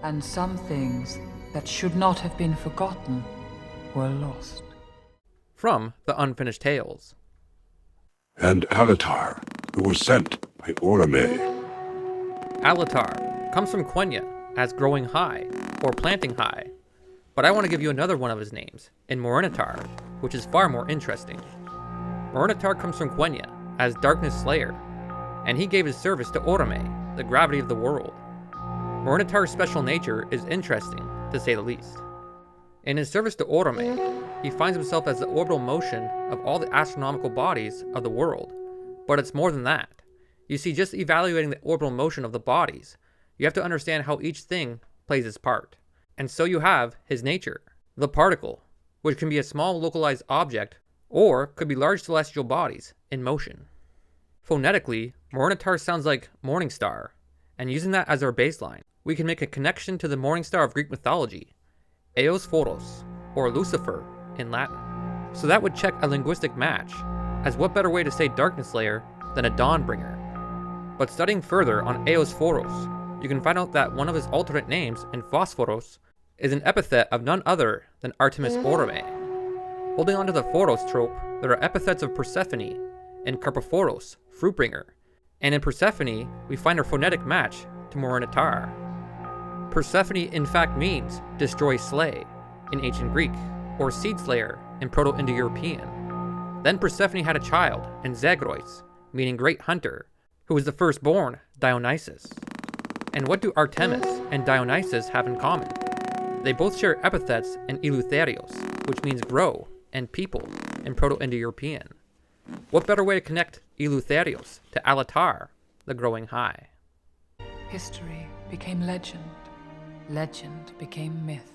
And some things that should not have been forgotten were lost. From the Unfinished Tales. And Alatar, who was sent by Orome. Alatar comes from Quenya as growing high, or planting high. But I want to give you another one of his names, in Morinehtar, which is far more interesting. Morinehtar comes from Quenya as Darkness Slayer, and he gave his service to Orome, the gravity of the world. Morinehtar's special nature is interesting, to say the least. In his service to Orome, he finds himself as the orbital motion of all the astronomical bodies of the world. But it's more than that. You see, just evaluating the orbital motion of the bodies, you have to understand how each thing plays its part. And so you have his nature, the particle, which can be a small localized object, or could be large celestial bodies in motion. Phonetically, Morinehtar sounds like morning star, and using that as our baseline, we can make a connection to the morning star of Greek mythology, Eos Phoros, or Lucifer in Latin. So that would check a linguistic match, as what better way to say darkness layer than a dawnbringer? But studying further on Eos Phoros, you can find out that one of his alternate names in Phosphoros is an epithet of none other than Artemis Orome. Holding on to the Phoros trope, there are epithets of Persephone in Carpophoros, Fruitbringer, and in Persephone, we find her phonetic match to Morinehtar. Persephone in fact means destroy slay in ancient Greek, or seed slayer in Proto-Indo-European. Then Persephone had a child in Zagreus, meaning great hunter, who was the firstborn, Dionysus. And what do Artemis and Dionysus have in common? They both share epithets in Eleutherios, which means grow, and people in Proto-Indo-European. What better way to connect Eleutherios to Alatar, the growing high? History became legend. Legend became myth.